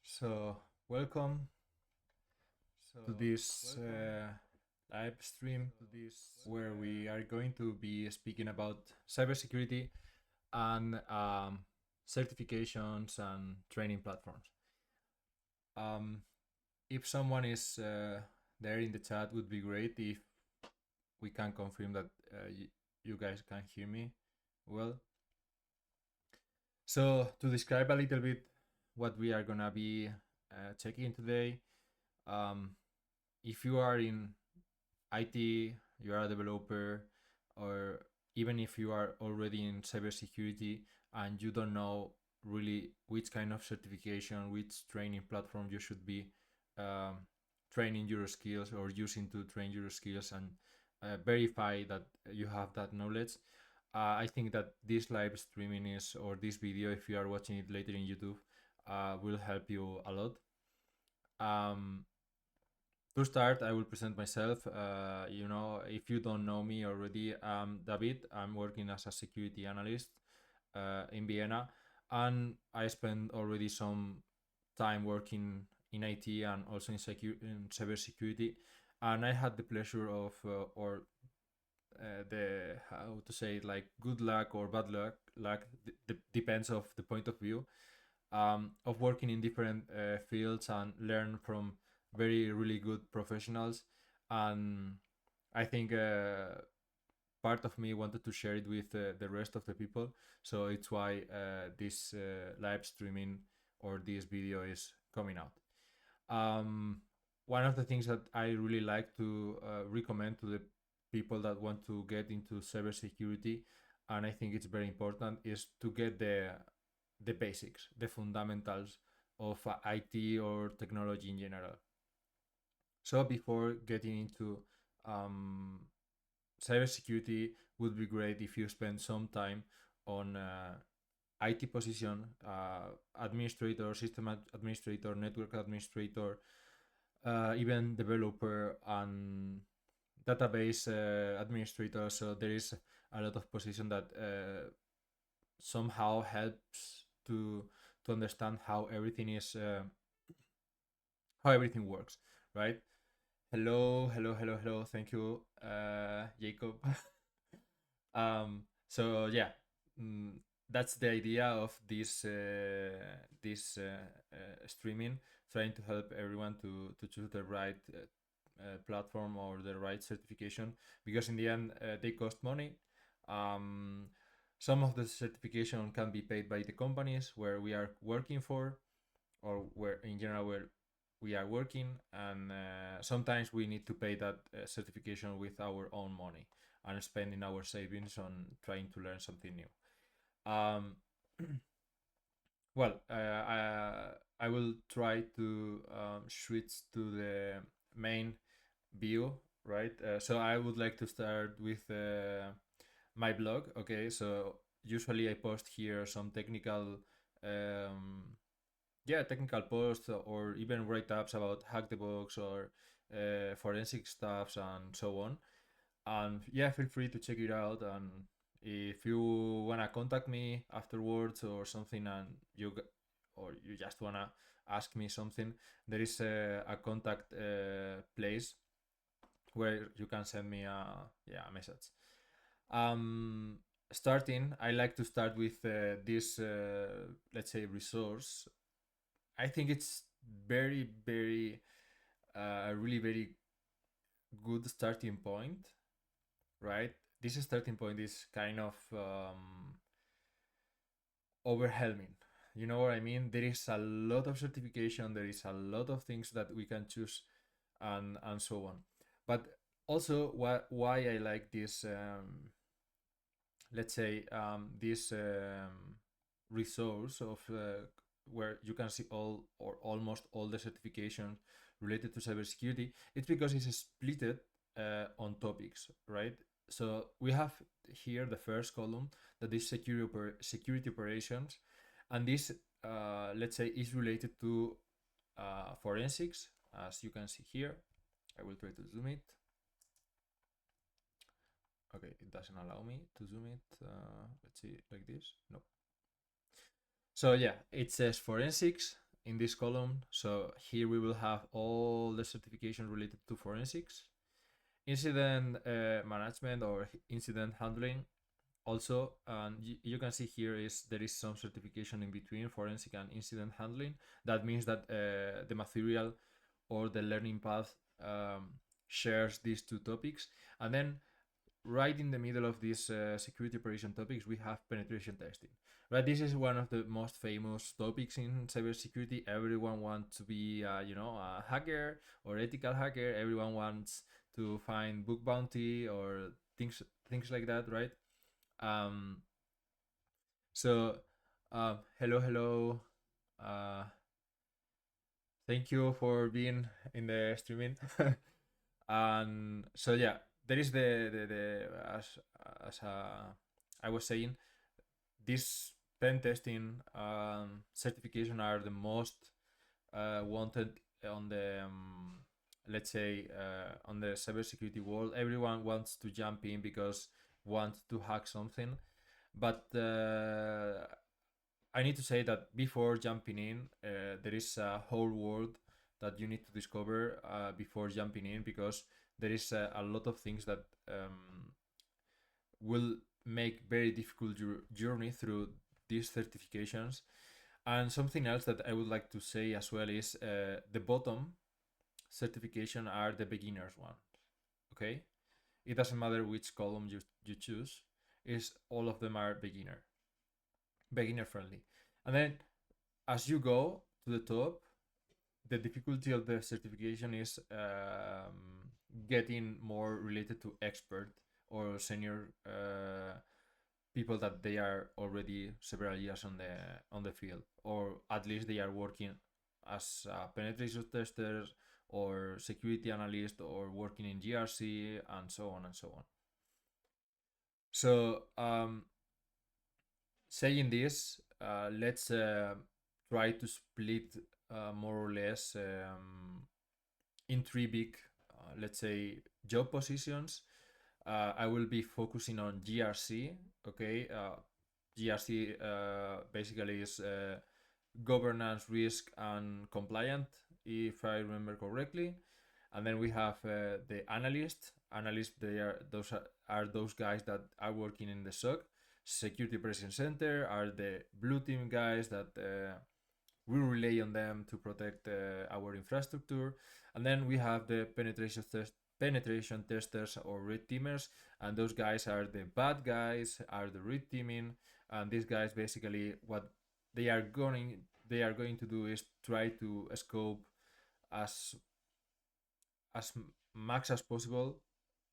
So, welcome to this live stream where we are going to be speaking about cybersecurity and certifications and training platforms. If someone is there in the chat, would be great if we can confirm that you guys can hear me well. So, to describe a little bit what we are gonna be checking today, if you are in IT, you are a developer, or even if you are already in cybersecurity and you don't know really which kind of certification, which training platform you should be training your skills or using to train your skills and verify that you have that knowledge, I think that this live streaming is, or this video, if you are watching it later in YouTube, will help you a lot. To start, I will present myself. If you don't know me already, I'm David. I'm working as a security analyst in Vienna, and I spent already some time working in IT and also in cybersecurity. And I had the pleasure of, the how to say it, like good luck or bad luck depends of the point of view, of working in different fields and learn from very really good professionals. And I think part of me wanted to share it with the rest of the people, so it's why this live streaming or this video is coming out. One of the things that I really like to recommend to the people that want to get into cybersecurity, and I think it's very important, is to get the basics, the fundamentals of IT or technology in general. So before getting into cybersecurity, would be great if you spend some time on IT position, administrator, system administrator, network administrator, even developer and database administrator. So there is a lot of position that somehow helps to understand how everything is how everything works, right? Hello. Thank you, Jacob. So yeah, that's the idea of this streaming, trying to help everyone to choose the right platform or the right certification, because in the end they cost money. Some of the certification can be paid by the companies where we are working for, or where in general where we are working, and sometimes we need to pay that certification with our own money and spending our savings on trying to learn something new. um, well, I will try to switch to the main view, right? So I would like to start with my blog. Okay, so usually I post here some technical technical posts or even write-ups about hack the box or forensic stuffs and so on. And yeah, feel free to check it out. And if you wanna contact me afterwards or something, and or you just wanna ask me something, there is a contact place where you can send me a message. Starting, I like to start with this let's say resource. I think it's very really very good starting point, right? This starting point is kind of overwhelming. You know what I mean? There is a lot of certification, there is a lot of things that we can choose, and so on. But also, why I like this, let's say, this resource of where you can see all or almost all the certifications related to cybersecurity, it's because it's split on topics, right? So we have here the first column, that is security operations, and this let's say is related to forensics, as you can see here. I will try to zoom it. Okay, it doesn't allow me to zoom it. Let's see, like this. No. So yeah, it says forensics. in this column. So here we will have all the certification related to forensics, incident management or incident handling. Also, you can see here there is some certification in between forensic and incident handling. That means that the material or the learning path shares these two topics. And then right in the middle of these security operation topics, we have penetration testing. Right, this is one of the most famous topics in cybersecurity. Everyone wants to be, a hacker or ethical hacker. Everyone wants to find bug bounty or things like that, right? Um, so, hello. Uh, Thank you for being in the streaming. And so yeah, there is the as I was saying, this pen testing certification are the most wanted on the let's say on the cybersecurity world. Everyone wants to jump in because wants to hack something, but I need to say that before jumping in, there is a whole world that you need to discover before jumping in, because there is a lot of things that will make very difficult your journey through these certifications. And something else that I would like to say as well is the bottom certification are the beginners one. Okay, it doesn't matter which column you choose, is all of them are beginner friendly. And then as you go to the top, the difficulty of the certification is getting more related to expert or senior people that they are already several years on the field, or at least they are working as penetration testers or security analyst or working in GRC and so on and so on. So saying this, let's try to split more or less in three big, let's say, job positions. I will be focusing on GRC. Okay, GRC basically is governance, risk, and compliant, if I remember correctly. And then we have the analyst. Analysts, those are those guys that are working in the SOC. Security Operations Center are the blue team guys that we rely on them to protect our infrastructure. And then we have the penetration testers or red teamers, and those guys are the bad guys, are the red teaming. And these guys basically what they are going to do is try to scope as max as possible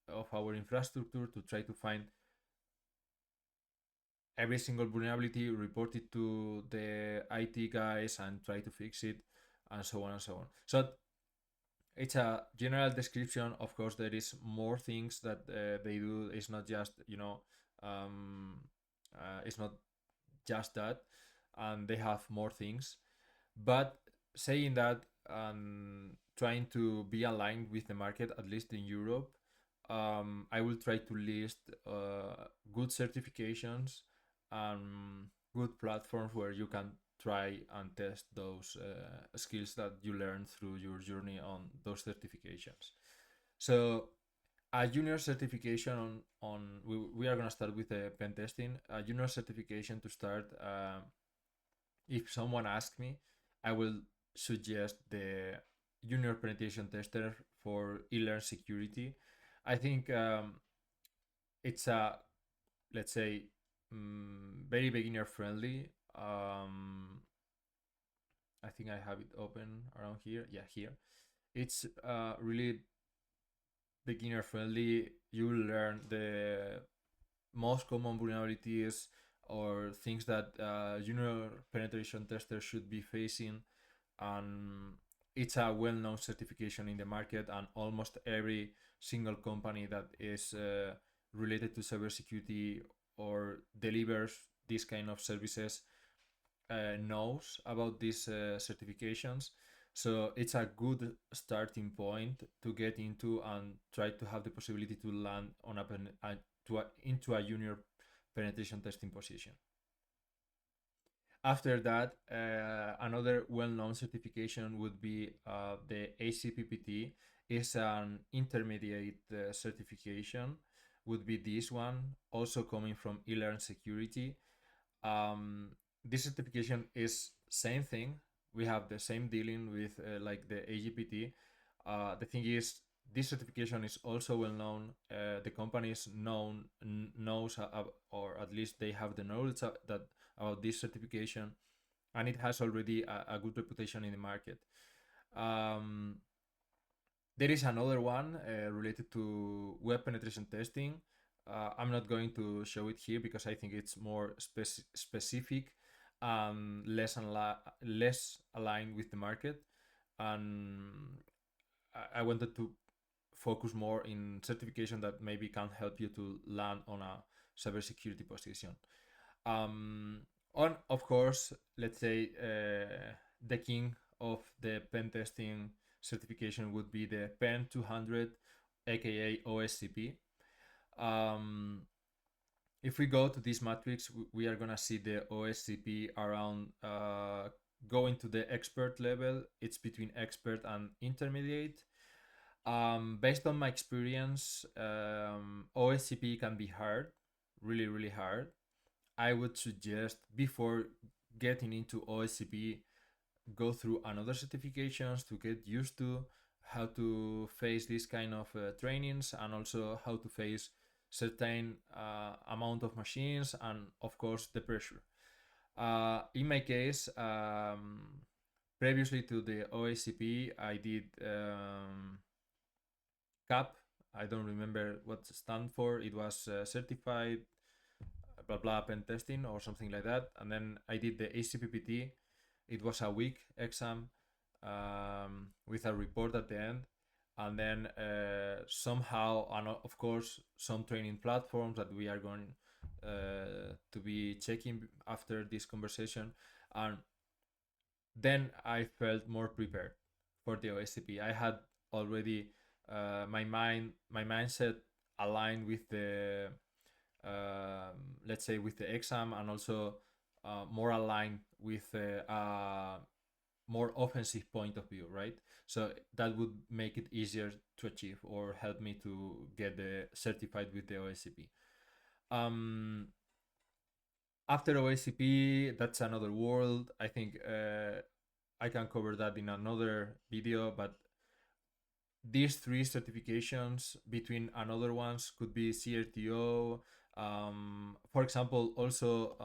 of our infrastructure to try to find every single vulnerability, report it to the IT guys and try to fix it, and so on and so on. So it's a general description. Of course, there is more things that they do. It's not just it's not just that, and they have more things. But saying that, trying to be aligned with the market, at least in Europe, I will try to list good certifications and good platforms where you can try and test those skills that you learn through your journey on those certifications. So a junior certification we are going to start with the pen testing. A junior certification to start, if someone asks me, I will suggest the junior penetration tester for eLearn security. I think it's a, let's say, very beginner friendly. I think I have it open around here. Yeah, here. It's really beginner friendly. You learn the most common vulnerabilities or things that junior penetration testers should be facing, and it's a well-known certification in the market, and almost every single company that is related to cybersecurity or delivers these kind of services knows about these certifications. So it's a good starting point to get into and try to have the possibility to land on into a junior penetration testing position. After that, another well-known certification would be the ACPPT. Is an intermediate certification. Would be this one, also coming from eLearn Security. um, this certification is same thing. We have the same dealing with like the AGPT. The thing is, this certification is also well known. The company is knows or at least they have the knowledge that about this certification, and it has already a good reputation in the market. Um, there is another one related to web penetration testing. I'm not going to show it here because I think it's more specific and less aligned with the market. And I wanted to focus more in certification that maybe can help you to land on a cybersecurity position. Um, on of course, let's say the king of the pen testing certification would be the Pen 200, aka OSCP. Um, if we go to this matrix, we are gonna see the OSCP around going to the expert level. It's between expert and intermediate. Based on my experience, OSCP can be hard, really, really hard. I would suggest before getting into OSCP, go through another certifications to get used to how to face this kind of trainings, and also how to face certain amount of machines, and of course the pressure. In my case, previously to the OSCP, I did CAP. I don't remember what it stand for. It was certified blah blah pen testing or something like that. And then I did the ACPPT. It was a week exam with a report at the end. And then somehow, and of course, some training platforms that we are going to be checking after this conversation. And then I felt more prepared for the OSCP. I had already my mindset aligned with the let's say with the exam, and also more aligned with a more offensive point of view, right? So that would make it easier to achieve or help me to get the certified with the OSCP. Um, After OSCP, that's another world. I think I can cover that in another video, but these three certifications between another ones could be CRTO. For example, also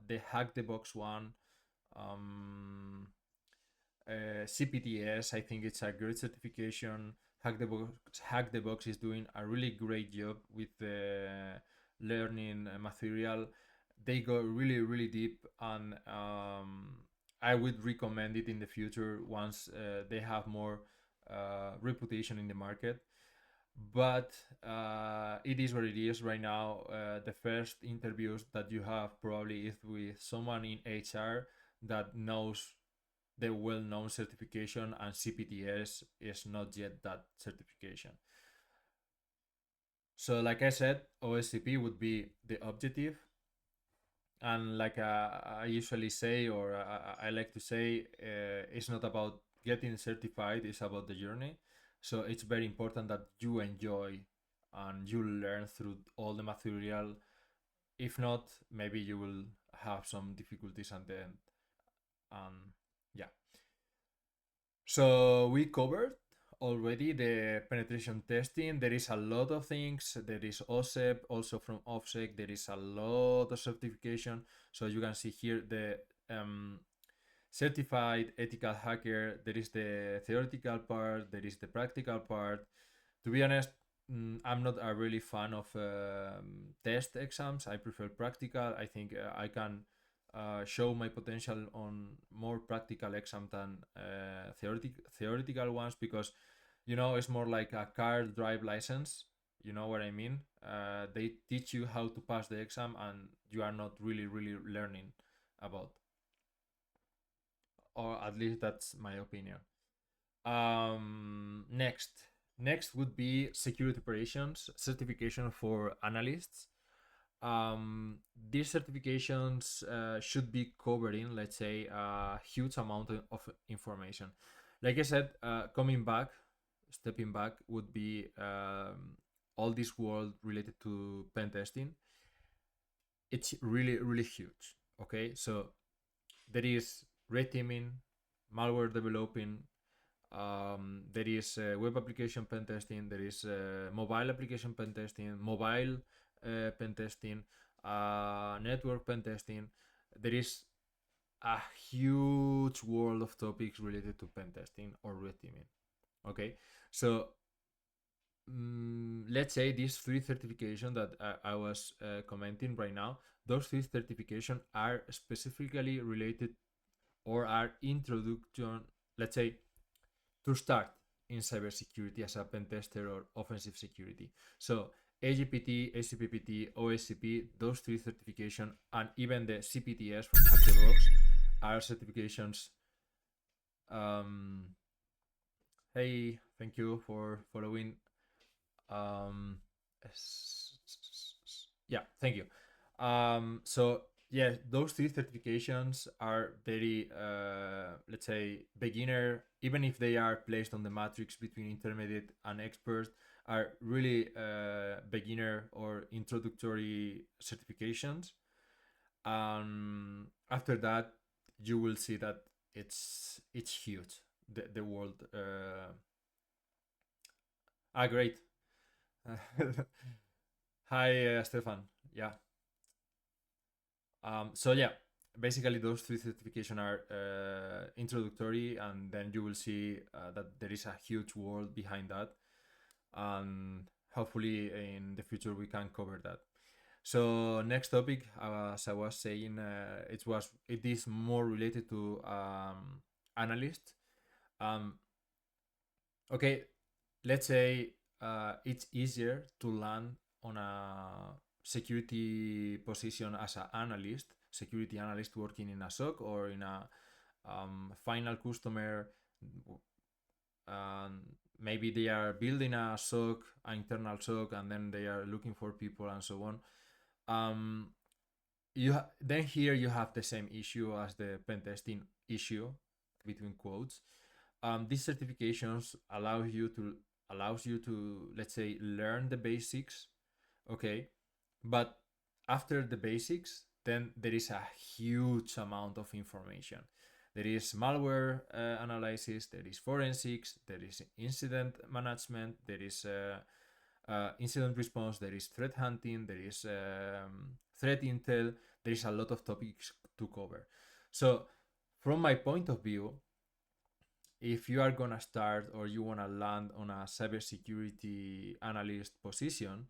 the Hack the Box one, um, CPTS. I think it's a great certification. Hack the Box is doing a really great job with the learning material. They go really, really deep, and I would recommend it in the future once they have more reputation in the market. But it is what it is right now. The first interviews that you have probably is with someone in HR that knows the well-known certification, and CPTS is not yet that certification. So like I said, OSCP would be the objective, and like I usually say, or I like to say, it's not about getting certified, it's about the journey. So it's very important that you enjoy and you learn through all the material. If not, maybe you will have some difficulties at the end. Yeah. So we covered already the penetration testing. There is a lot of things. There is OSEP, also from OffSec. There is a lot of certification. So you can see here the certified ethical hacker. There is the theoretical part. There is the practical part. To be honest, I'm not a really fan of test exams. I prefer practical. I think I can show my potential on more practical exam than theoretical ones, because it's more like a car drive license. You know what I mean? They teach you how to pass the exam, and you are not really learning about, or at least that's my opinion. Next would be security operations certification for analysts. these certifications should be covering, let's say, a huge amount of information. Like I said, stepping back would be all this world related to pen testing. It's really, really huge. Okay, so there is red teaming, malware developing, there is web application pen testing, there is mobile application pen testing, mobile pen testing, network pen testing. There is a huge world of topics related to pen testing or red teaming. Okay, so let's say these three certifications that I was commenting right now, those three certifications are specifically related or are introduction, let's say, to start in cybersecurity as a pen tester or offensive security. So AGPT, ACPPT, OSCP, those three certifications, and even the CPTS from Hack the Box are certifications. Hey, thank you for following. Yeah, thank you. So yeah, those three certifications are very, let's say, beginner. Even if they are placed on the matrix between intermediate and expert, are really beginner or introductory certifications. After that, you will see that it's huge. The world. Great. Hi, Stefan. Yeah. So yeah, basically those three certifications are introductory, and then you will see that there is a huge world behind that, and hopefully in the future we can cover that. So next topic, as I was saying, it is more related to analyst. Okay, let's say it's easier to land on a security position as an analyst, security analyst working in a SOC or in a final customer. Maybe they are building a SOC, an internal SOC, and then they are looking for people and so on. Then here you have the same issue as the pen testing issue, between quotes. These certifications allows you to, let's say, learn the basics. Okay, but after the basics, then there is a huge amount of information. There is malware analysis, there is forensics, there is incident management, there is incident response, there is threat hunting, there is threat intel. There is a lot of topics to cover. So from my point of view, if you are gonna start or you wanna land on a cybersecurity analyst position,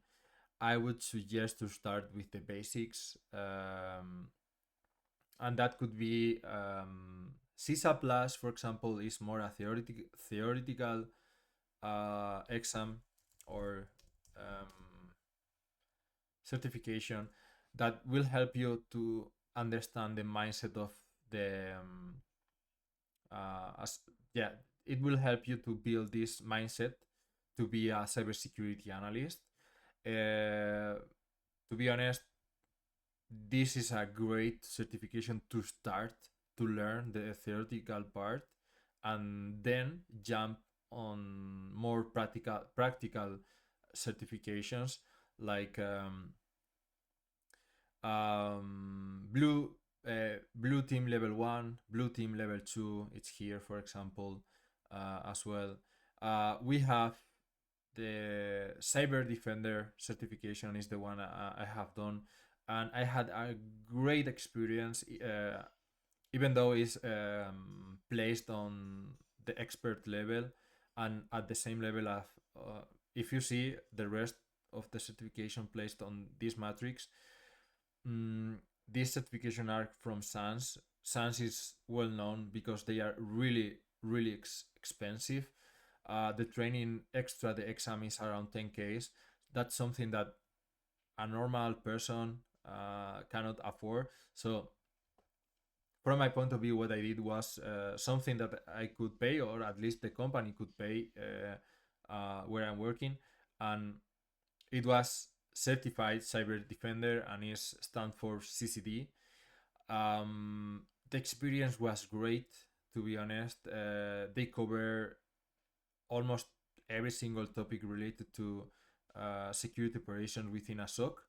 I would suggest to start with the basics, and that could be CISA Plus, for example, is more a theoretical exam or certification that will help you to understand the mindset of the as yeah, it will help you to build this mindset to be a cybersecurity analyst. To be honest, this is a great certification to start to learn the theoretical part, and then jump on more practical certifications like blue team level 1, blue team level 2. It's here, for example, as well. We have the cyber defender certification is the one I have done, and I had a great experience, even though it's placed on the expert level and at the same level of if you see the rest of the certification placed on this matrix. This certification are from SANS. SANS is well known because they are really, really expensive. The training extra, the exam is around 10K. That's something that a normal person cannot afford. So from my point of view, what I did was something that I could pay, or at least the company could pay where I'm working, and it was certified cyber defender and is stand for CCD. The experience was great, to be honest. They cover almost every single topic related to security operations within a SOC.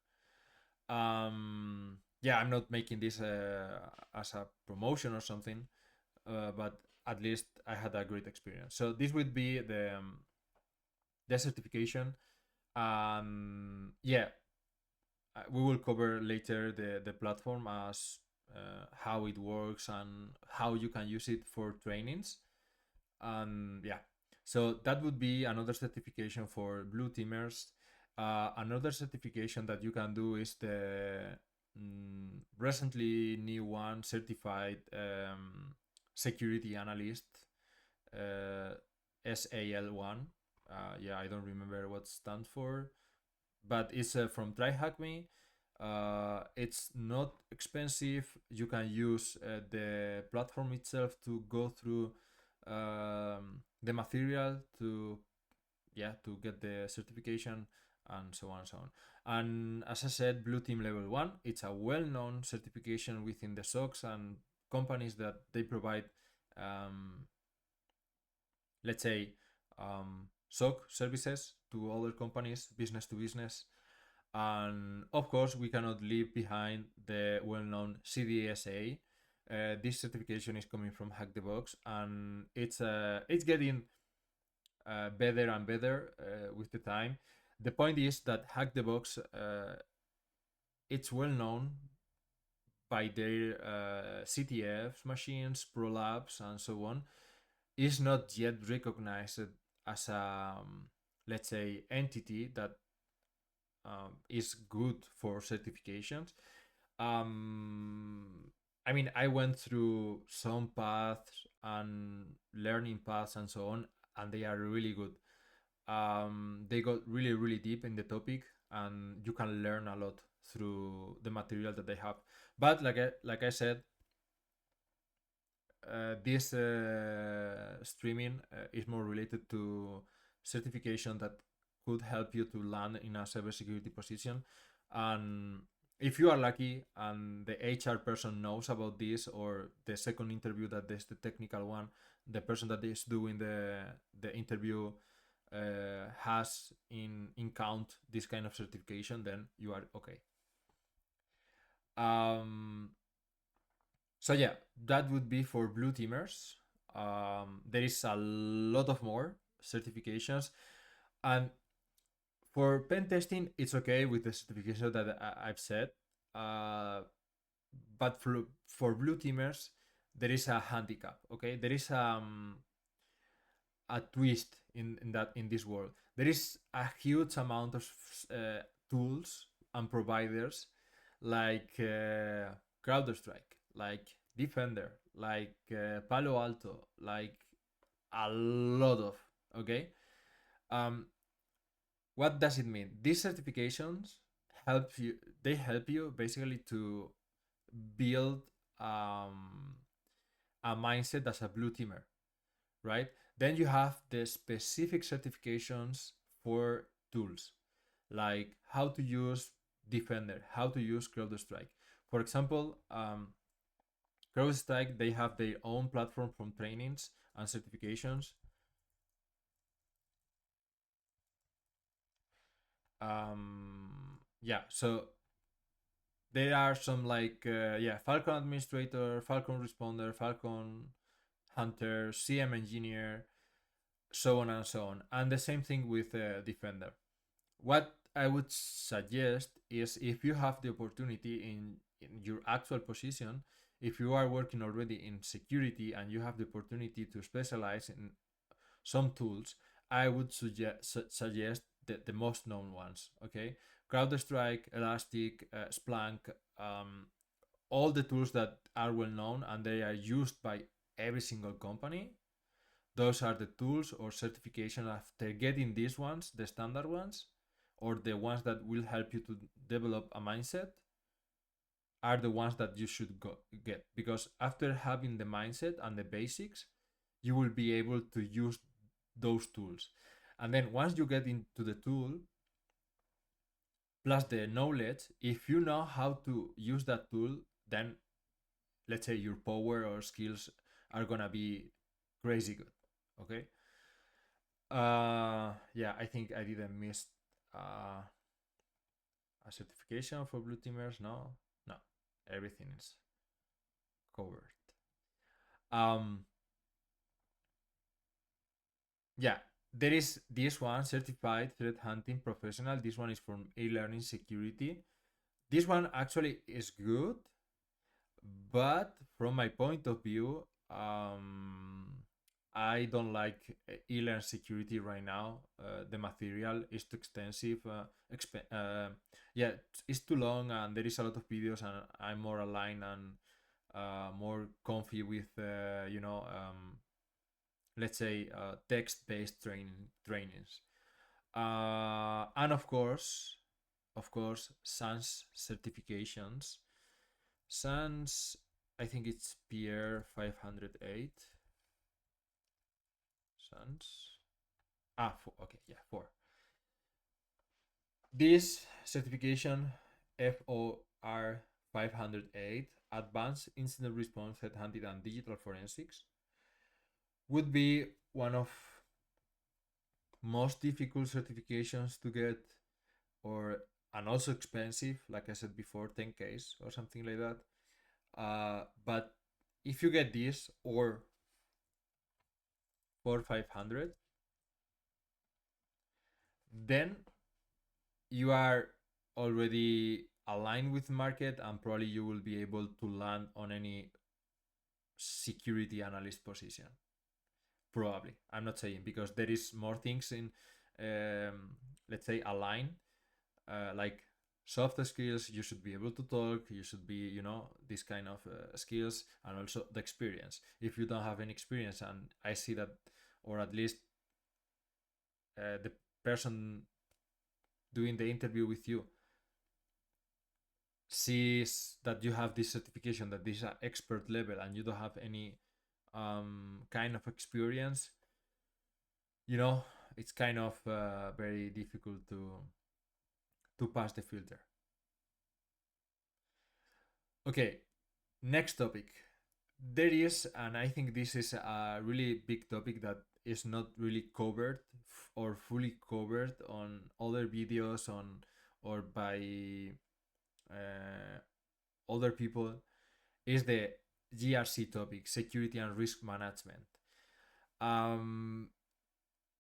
Yeah, I'm not making this as a promotion or something, but at least I had a great experience. So this would be the certification. Yeah, we will cover later the platform as how it works and how you can use it for trainings. And yeah, so that would be another certification for blue teamers. Another certification that you can do is the recently new one, certified security analyst, SAL1. Yeah, I don't remember what it stands for, but it's from TryHackMe. It's not expensive. You can use the platform itself to go through the material to get the certification, and so on and so on. And as I said, Blue Team Level 1, it's a well-known certification within the SOCs and companies that they provide, let's say, SOC services to other companies, business to business. And of course, we cannot leave behind the well-known CDSA. This certification is coming from Hack the Box, and it's getting better and better with the time. The point is that Hack the Box, it's well known by their CTFs, machines, Pro Labs, and so on. Is not yet recognized as a, let's say, entity that is good for certifications. I mean, I went through some paths and learning paths and so on, and they are really good. They got really, really deep in the topic, and you can learn a lot through the material that they have. But like I said, this streaming is more related to certification that could help you to land in a cybersecurity position. And if you are lucky and the HR person knows about this, or the second interview that is the technical one, the person that is doing the interview has in count this kind of certification, then you are okay. So yeah, that would be for blue teamers. There is a lot of more certifications, and for pen testing, it's okay with the certification that I've said. But for blue teamers, there is a handicap. Okay, there is a twist in this world. There is a huge amount of tools and providers like CrowdStrike, like Defender, like Palo Alto, like a lot of. Okay, um, what does it mean? These certifications help you. They help you basically to build a mindset as a blue teamer, right? Then you have the specific certifications for tools, like how to use Defender, how to use CrowdStrike. For example, CrowdStrike, they have their own platform from trainings and certifications. Yeah, so there are some like Falcon Administrator, Falcon Responder, Falcon Hunter, CM Engineer, so on and so on. And the same thing with Defender. What I would suggest is, if you have the opportunity in your actual position, if you are working already in security and you have the opportunity to specialize in some tools, I would suggest the most known ones. Okay, CrowdStrike, Elastic, Splunk, all the tools that are well known and they are used by every single company. Those are the tools or certification. After getting these ones, the standard ones, or the ones that will help you to develop a mindset, are the ones that you should get, because after having the mindset and the basics, you will be able to use those tools. And then once you get into the tool, plus the knowledge. If you know how to use that tool, then let's say your power or skills are gonna be crazy good. Okay. Yeah, I think I didn't miss a certification for blue teamers. No, everything is covered. Um, yeah, there is this one, certified threat hunting professional. This one is from e-learning security. This one actually is good, but from my point of view, I don't like e-learn security right now. The material is too extensive. Yeah, it's too long, and there is a lot of videos, and I'm more aligned and more comfy with let's say text-based trainings. And of course, SANS certifications. SANS, I think it's PR 508. SANS. Four. Okay, yeah, four. This certification, FOR 508, Advanced Incident Response, Headhunting, and Digital Forensics, would be one of most difficult certifications to get, or and also expensive, like I said before, 10Ks or something like that. But if you get this or for 500, then you are already aligned with market, and probably you will be able to land on any security analyst position. Probably, I'm not saying, because there is more things in, let's say, align, like soft skills. You should be able to talk, you should be, this kind of skills, and also the experience. If you don't have any experience, and I see that, or at least the person doing the interview with you sees that you have this certification, that this is an expert level, and you don't have any kind of experience, it's kind of very difficult to pass the filter. Okay, next topic. There is, and I think this is a really big topic that is not really covered or fully covered on other videos on or by uh, other people, is the GRC topic, security and risk management. Um,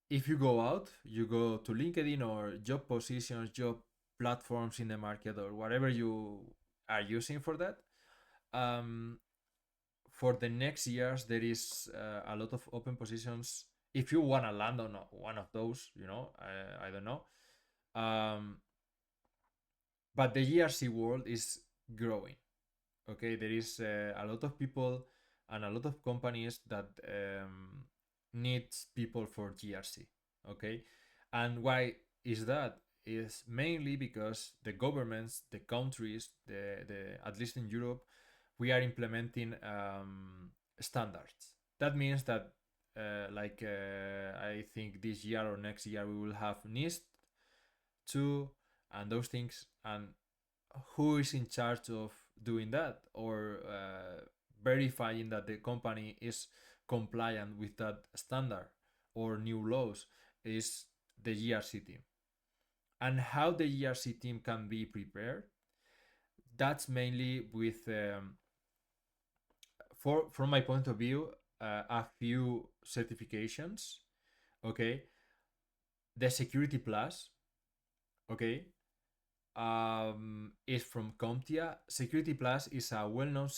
if you go out, you go to LinkedIn or job positions, job platforms in the market, or whatever you are using for that. For the next years, there is a lot of open positions. If you want to land on one of those, I don't know. But the GRC world is growing. Okay, there is a lot of people and a lot of companies that needs people for GRC. Okay, and why is that? Is mainly because the governments, the countries, the at least in Europe, we are implementing standards. That means that I think this year or next year we will have NIST 2 and those things, and who is in charge of doing that, or verifying that the company is compliant with that standard or new laws, is the GRC team. And how the GRC team can be prepared, that's mainly with from my point of view, a few certifications. Okay, the Security Plus, okay, is from CompTIA. Security Plus is a well-known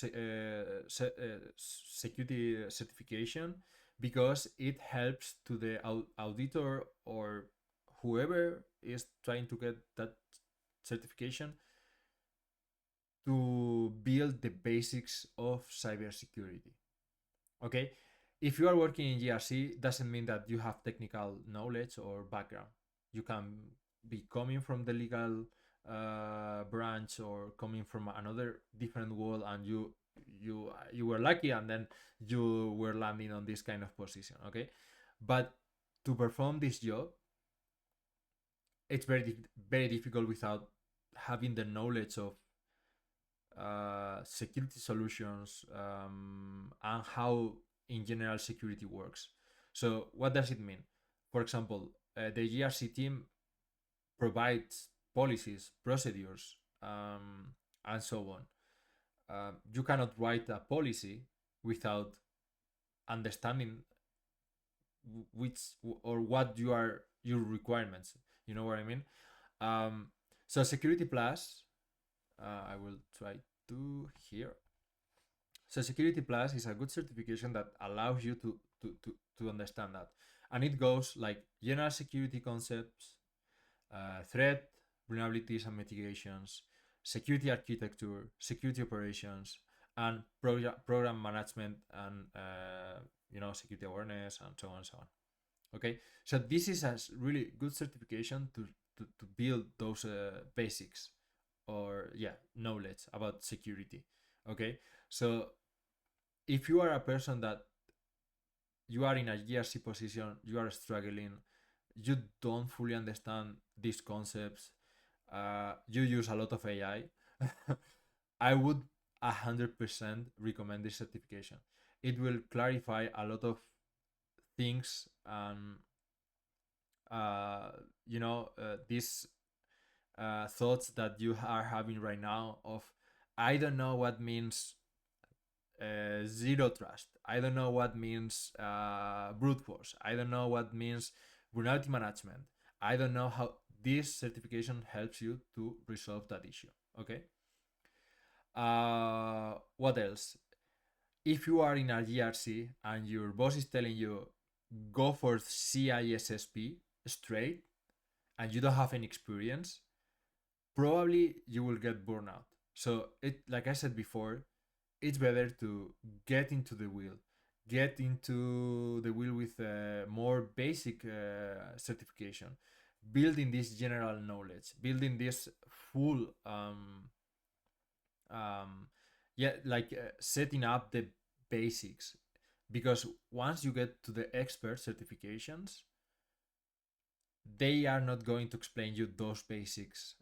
security certification because it helps to the auditor or whoever is trying to get that certification to build the basics of cybersecurity. Okay, if you are working in GRC, doesn't mean that you have technical knowledge or background. You can be coming from the legal branch or coming from another different world, and you were lucky, and then you were landing on this kind of position. Okay, but to perform this job, it's very difficult without having the knowledge of security solutions, and how in general security works. So what does it mean? For example, the GRC team provides policies, procedures, and so on. You cannot write a policy without understanding which or what your requirements. You know what I mean? Um, so Security Plus, I will try to here. So Security Plus is a good certification that allows you to understand that, and it goes like general security concepts, threat, vulnerabilities and mitigations, security architecture, security operations, and program management, and security awareness, and so on and so on. Okay, so this is a really good certification to build those basics, or knowledge about security. Okay, so if you are a person that you are in a GRC position, you are struggling, you don't fully understand these concepts, you use a lot of AI, I would 100% recommend this certification. It will clarify a lot of things, and these thoughts that you are having right now of, I don't know what means zero trust. I don't know what means brute force. I don't know what means vulnerability management. I don't know how this certification helps you to resolve that issue. Okay. What else? If you are in a GRC and your boss is telling you go for CISSP straight, and you don't have any experience, probably you will get burnout. So like I said before, it's better to get into the wheel, with more basic certification, building this general knowledge, building this full setting up the basics, because once you get to the expert certifications, they are not going to explain you those basics,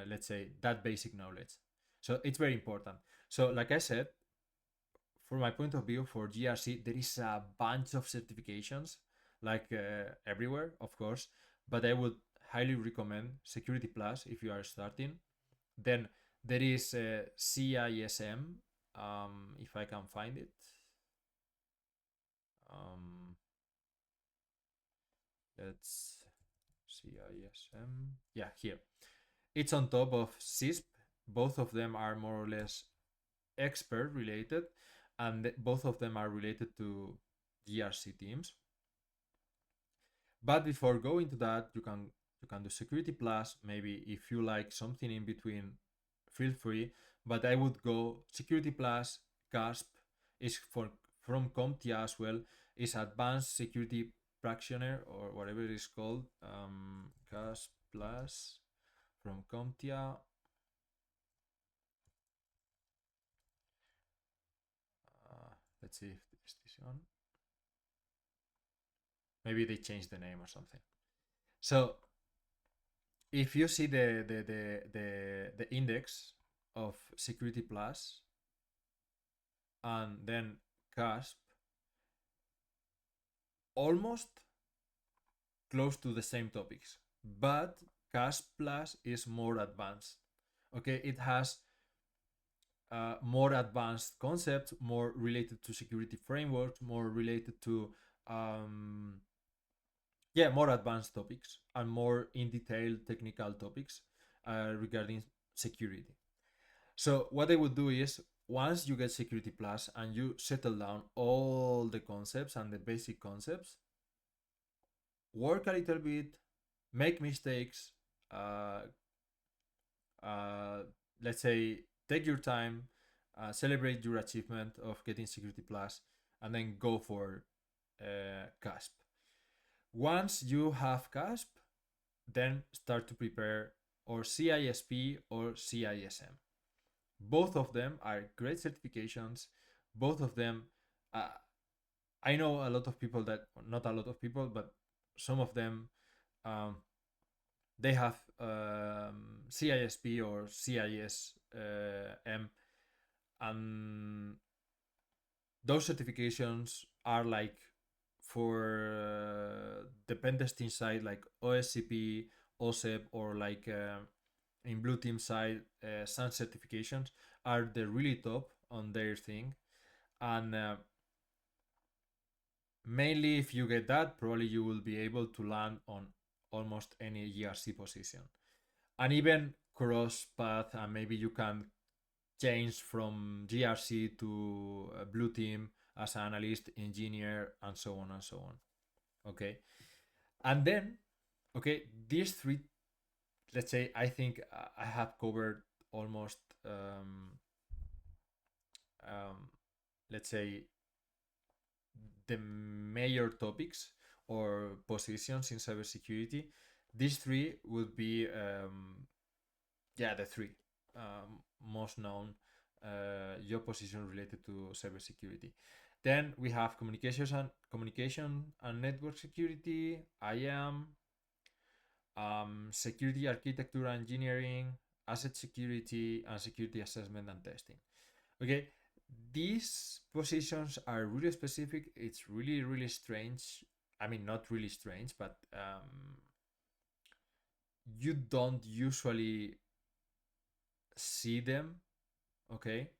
let's say that basic knowledge. So it's very important. So like I said, from my point of view, for GRC, there is a bunch of certifications, like everywhere, of course, but I would highly recommend Security Plus if you are starting. Then there is CISM, if I can find it. That's CISM. Yeah, here. It's on top of CISP. Both of them are more or less expert related, and both of them are related to GRC teams. But before going to that, you can do Security Plus. Maybe if you like something in between, feel free. But I would go Security Plus. CASP is from CompTIA as well. Is Advanced Security Practitioner, or whatever it is called. CASP Plus from CompTIA. Let's see if it's this one. Maybe they changed the name or something. So if you see the index of Security Plus and then CASP, almost close to the same topics, but CASP Plus is more advanced. Okay, it has more advanced concepts, more related to security frameworks, more related to more advanced topics, and more in detail technical topics regarding security. So what I would do is, once you get Security Plus and you settle down all the concepts and the basic concepts, work a little bit, make mistakes, uh, uh, let's say take your time, celebrate your achievement of getting Security Plus, and then go for CASP. Once you have CASP, then start to prepare or CISP or CISM. Both of them are great certifications. Both of them, I know a lot of people that, not a lot of people, but some of them, um, they have CISP or CISM, and those certifications are like for the pen testing side, like OSCP, OSEP, or like in blue team side, some certifications are the really top on their thing. And mainly if you get that, probably you will be able to land on almost any GRC position, and even cross path, and maybe you can change from GRC to blue team as an analyst, engineer, and so on and so on. Okay, and then okay, these three, let's say, I think I have covered almost um, let's say the major topics or positions in cybersecurity. These three would be yeah, the three most known job positions related to cybersecurity. Then we have communication and network security, IAM, security architecture engineering, asset security, and security assessment and testing. Okay, these positions are really specific. It's really strange. I mean, not really strange, but you don't usually see them. Okay,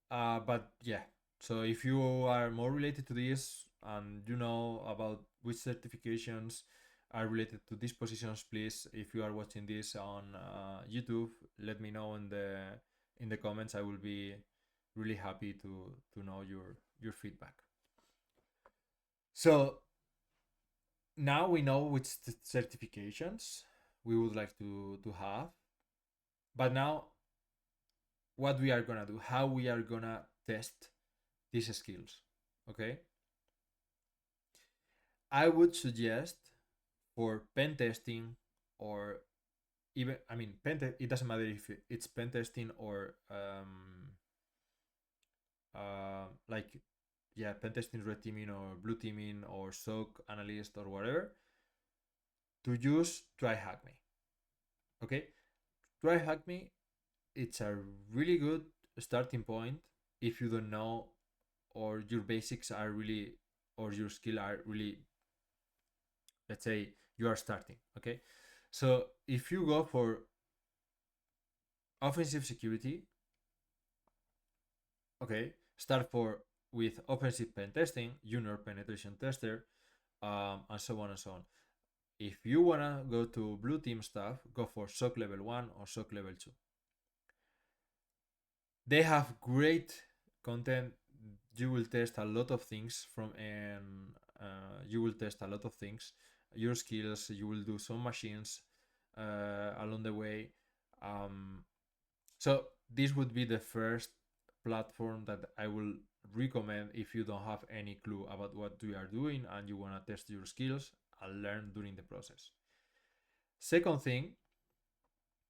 but yeah. So if you are more related to this and you know about which certifications are related to these positions, please, if you are watching this on YouTube, let me know in the comments. I will be really happy to know your feedback. So now we know which certifications we would like to have, but now what we are gonna do, how we are gonna test these skills. Okay, I would suggest for pen testing, or even, I mean, it doesn't matter if it's pen testing or like, yeah, pen testing, red teaming, or blue teaming, or SOC analyst, or whatever, to use TryHackMe. Okay, TryHackMe, it's a really good starting point if you don't know, or your basics are really, or your skill are really, let's say you are starting. Okay, so if you go for offensive security, okay, start for with offensive pen testing, junior penetration tester, and so on and so on. If you wanna go to blue team stuff, go for SOC level 1 or SOC level 2. They have great content. You will test a lot of things you will test a lot of things, your skills. You will do some machines along the way. So this would be the first platform that I will recommend if you don't have any clue about what you are doing and you want to test your skills and learn during the process. Second thing,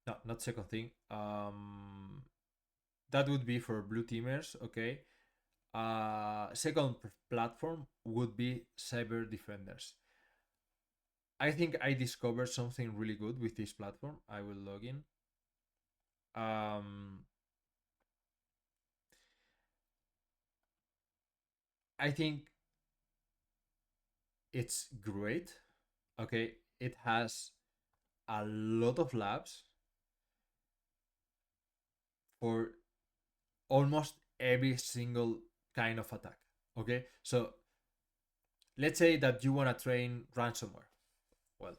no, not second thing. That would be for blue teamers. Okay. Second platform would be Cyber Defenders. I think I discovered something really good with this platform. I will log in. I think it's great. Okay, it has a lot of labs for almost every single kind of attack. Okay, so let's say that you want to train ransomware. Well,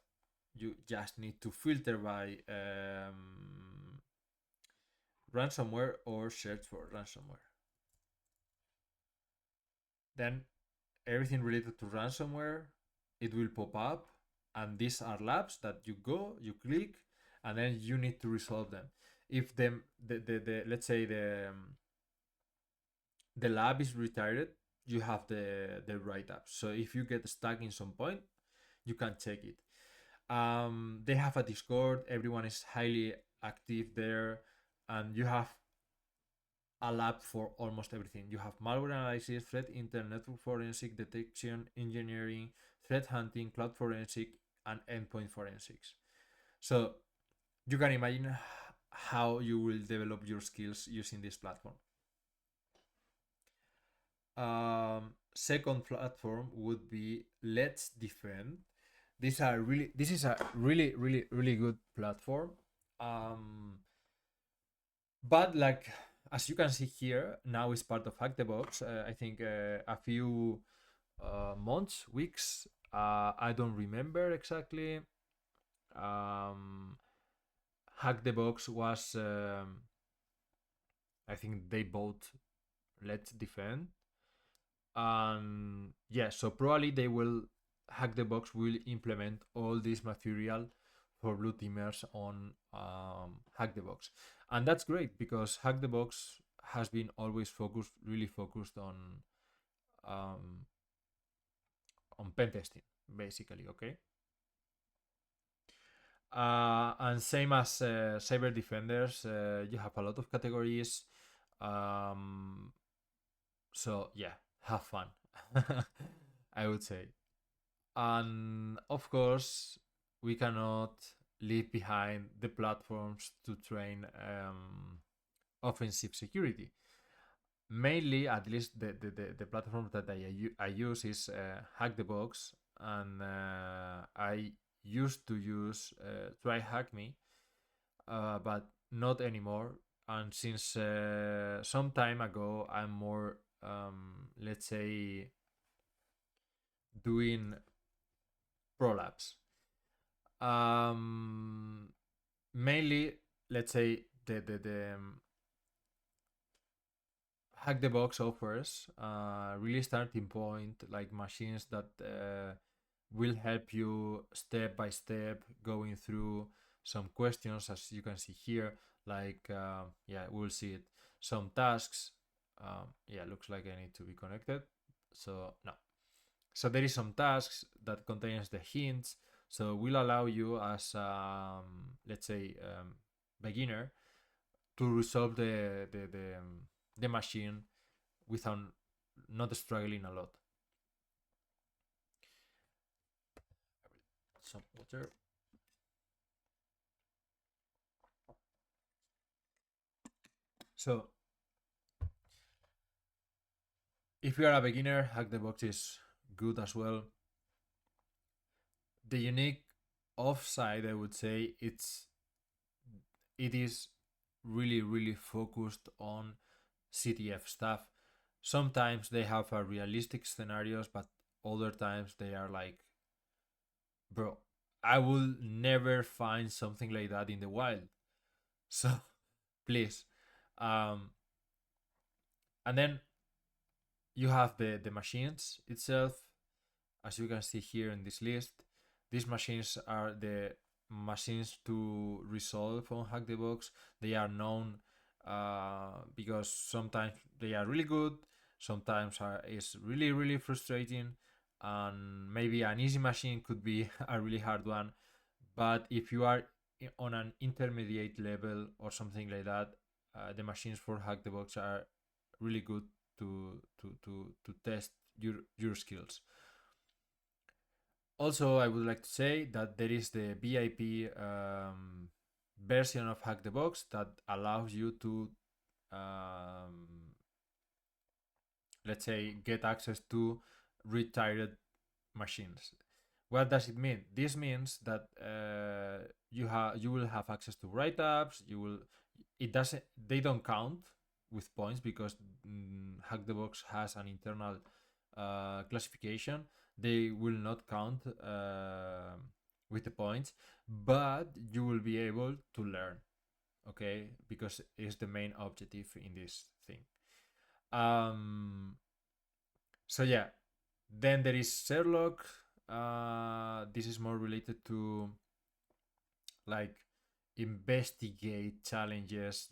you just need to filter by ransomware or search for ransomware. Then everything related to ransomware, it will pop up, and these are labs that you go, you click, and then you need to resolve them. If the let's say the lab is retired, you have the write up. So if you get stuck in some point, you can check it. They have a Discord. Everyone is highly active there, and you have a lab for almost everything. You have malware analysis, threat intel, network forensic, detection, engineering, threat hunting, cloud forensic, and endpoint forensics. So you can imagine how you will develop your skills using this platform. Second platform would be Let's Defend. This is a really good platform. But like as you can see here, now it's part of Hack the Box. I think a few months, weeks. I don't remember exactly. Hack the Box was, I think they bought Let's Defend, and yeah, so probably they will Hack the Box will implement all this material for blue teamers on Hack the Box, and that's great because Hack the Box has been always really focused um, on pen testing, basically. Okay, and same as Cyber Defenders, you have a lot of categories. Um, so yeah, have fun. I would say. And of course, we cannot leave behind the platforms to train offensive security. Mainly, at least the platform that I use is Hack the Box, and I used to use TryHackMe, but not anymore. And since some time ago, I'm more, let's say, doing prolapse. Um, Mainly, let's say the Hack the Box offers really starting point, like machines that will help you step by step going through some questions, as you can see here. Like yeah, we'll see it. Some tasks. Yeah, looks like I need to be connected. So no. So there is some tasks that contains the hints. So will allow you as let's say beginner to resolve the machine without not struggling a lot. Some water. So if you are a beginner, Hack the Box is good as well. The unique offside, I would say, it is really focused on CTF stuff. Sometimes they have a realistic scenarios, but other times they are like, bro, I will never find something like that in the wild. So please. Um, and then you have the machines itself, as you can see here in this list. These machines are the machines to resolve on Hack the Box. They are known because sometimes they are really good, sometimes it's really frustrating, and maybe an easy machine could be a really hard one. But if you are on an intermediate level or something like that, the machines for Hack the Box are really good to test your skills. Also, I would like to say that there is the VIP version of Hack the Box that allows you to, let's say, get access to retired machines. What does it mean? This means that you will have access to write ups. You will it doesn't they don't count with points because Hack the Box has an internal classification. They will not count with the points, but you will be able to learn. Okay, because it's the main objective in this thing. Um, so yeah, then there is Sherlock. This is more related to like investigate challenges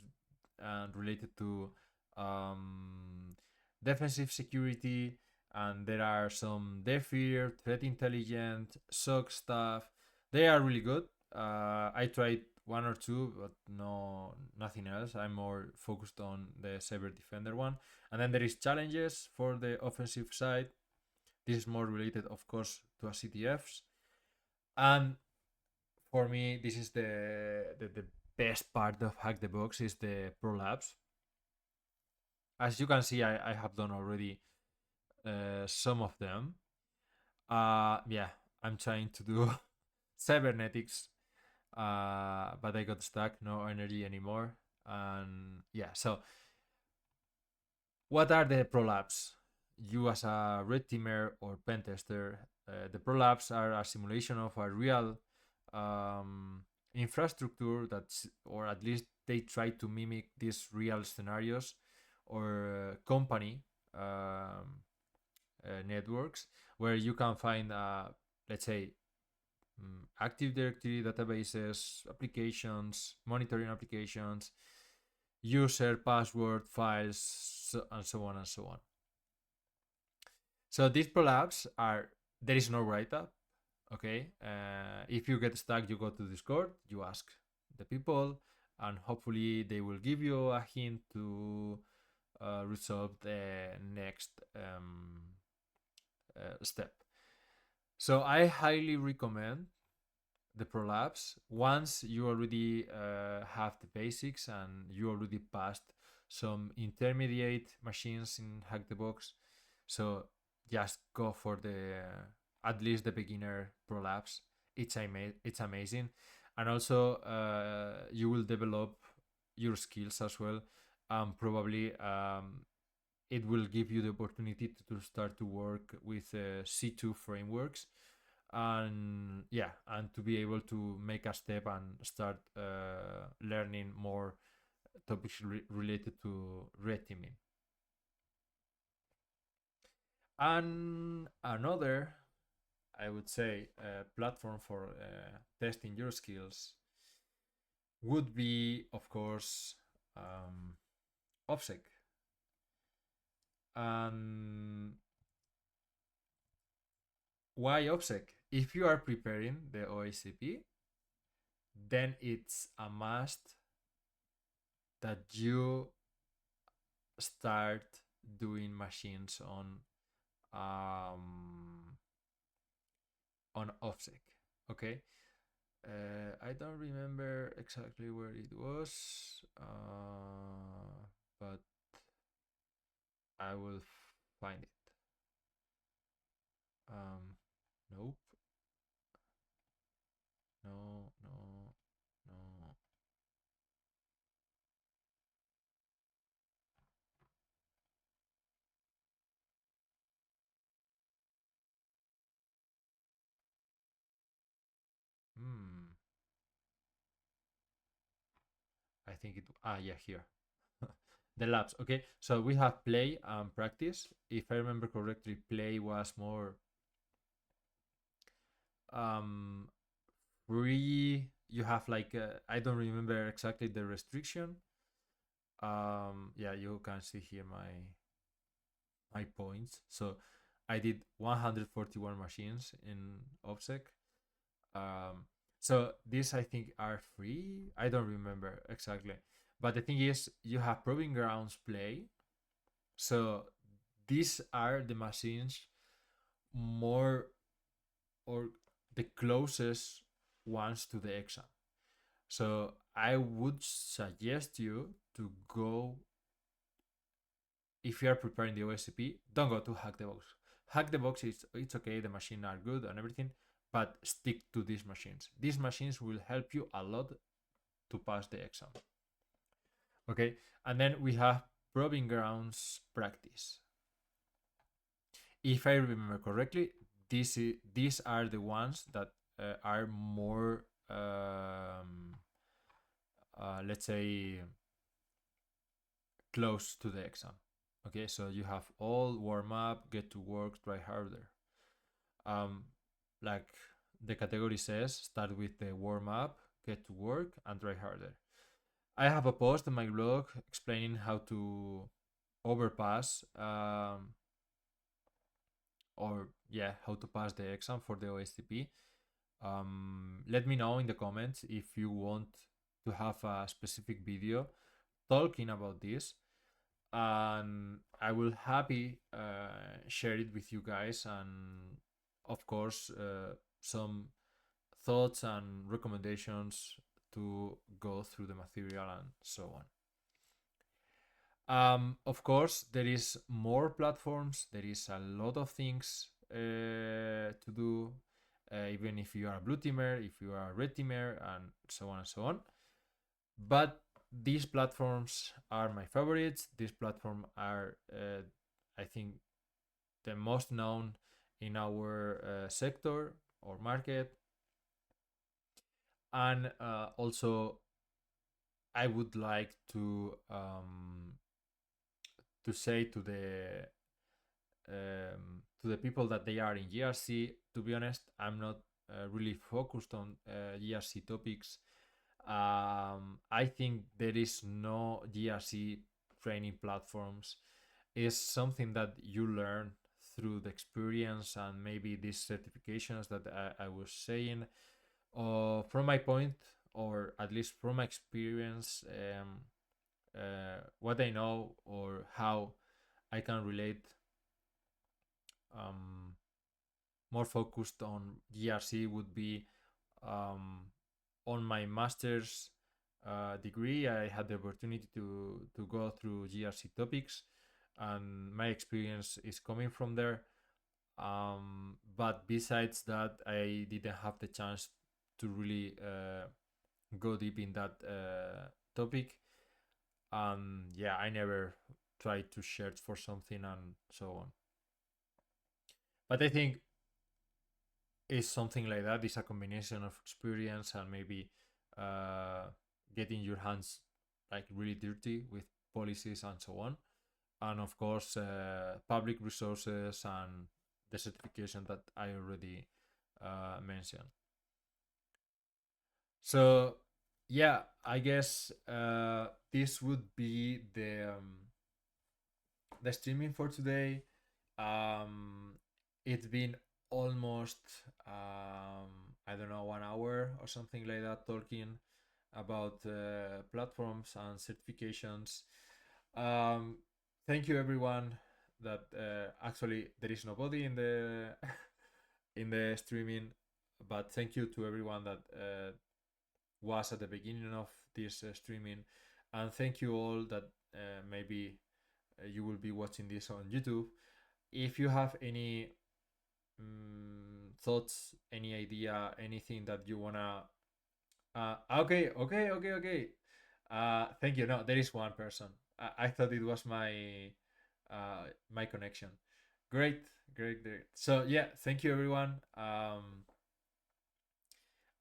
and related to um, defensive security, and there are some DEFIR, threat intelligence, SOC stuff. They are really good. I tried one or two, but nothing else. I'm more focused on the Cyber Defender one. And then there is challenges for the offensive side. This is more related, of course, to CTFs. And for me, this is the best part of Hack the Box is the prolapse. As you can see, I have done already some of them. Yeah, I'm trying to do cybernetics, but I got stuck, no energy anymore. And yeah, so what are the prolapse? You as a red teamer or pen tester, the prolapse are a simulation of a real um, infrastructure that's, or at least they try to mimic these real scenarios or company networks where you can find, let's say, Active Directory databases, applications, monitoring applications, user password files, and so on and so on. So these prolapse are, there is no write up. Okay, if you get stuck, you go to Discord, you ask the people, and hopefully they will give you a hint to resolve the next step. So I highly recommend the prolapse once you already have the basics and you already passed some intermediate machines in Hack the Box. So just go for the at least the beginner prolapse. It's amazing, and also you will develop your skills as well. Probably it will give you the opportunity to start to work with C2 frameworks, and yeah, and to be able to make a step and start learning more topics related to red teaming. And another, I would say, platform for testing your skills would be, of course, OPSEC. And why OPSEC? If you are preparing the OACP, then it's a must that you start doing machines um, on OPSEC. Okay, I don't remember exactly where it was, but I will find it. Nope. No, no, no. Hmm. I think it. Ah, yeah, here. The labs. Okay, so we have play and practice. If I remember correctly, play was more um free. You have like I don't remember exactly the restriction. Yeah, you can see here my points. So I did 141 machines in OPSEC. Um, so these I think are free. I don't remember exactly, but the thing is, you have Proving Grounds Play. So these are the machines more or the closest ones to the exam. So I would suggest you to go, if you are preparing the OSCP, don't go to Hack the Box. Hack the Box is it's okay, the machines are good and everything, but stick to these machines. These machines will help you a lot to pass the exam. Okay, and then we have Proving Grounds Practice. If I remember correctly, these are the ones that are more, let's say, close to the exam. Okay, so you have all warm up, get to work, try harder. Um, like the category says, start with the warm up, get to work, and try harder. I have a post on my blog explaining how to overpass, or yeah, how to pass the exam for the OSTP. Let me know in the comments if you want to have a specific video talking about this, and I will happy share it with you guys, and of course some thoughts and recommendations to go through the material and so on. Of course, there is more platforms. There is a lot of things to do. Even if you are a blue teamer, if you are a red teamer, and so on and so on. But these platforms are my favorites. These platforms are, I think, the most known in our sector or market. And also, I would like to say to the people that they are in GRC. To be honest, I'm not really focused on GRC topics. I think there is no GRC training platforms. It's something that you learn through the experience and maybe these certifications that I was saying. From my point, or at least from my experience, what I know or how I can relate, um, more focused on GRC would be on my master's degree. I had the opportunity to go through GRC topics, and my experience is coming from there. But besides that, I didn't have the chance to really go deep in that topic. Yeah, I never tried to search for something and so on. But I think it's something like that. It's a combination of experience and maybe uh, getting your hands like really dirty with policies and so on. And of course, public resources and the certification that I already mentioned. So yeah, I guess this would be the streaming for today. It's been almost I don't know 1 hour or something like that talking about platforms and certifications. Um, Thank you everyone. That actually there is nobody in the in the streaming, but thank you to everyone that was at the beginning of this streaming, and thank you all that maybe you will be watching this on YouTube. If you have any thoughts, any idea, anything that you wanna. Okay. Thank you. No, there is one person. I thought it was my connection. Great, great. So yeah, thank you everyone.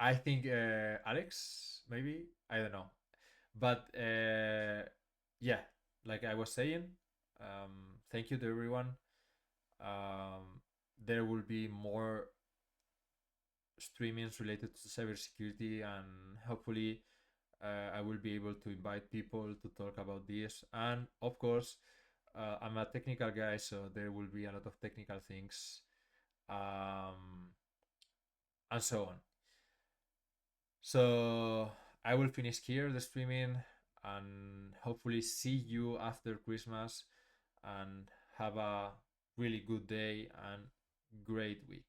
I think Alex, maybe I don't know, but yeah, like I was saying, thank you to everyone. There will be more streamings related to cybersecurity, and hopefully, I will be able to invite people to talk about this. And of course, I'm a technical guy, so there will be a lot of technical things, um, and so on. So I will finish here the streaming and hopefully see you after Christmas, and have a really good day and great week.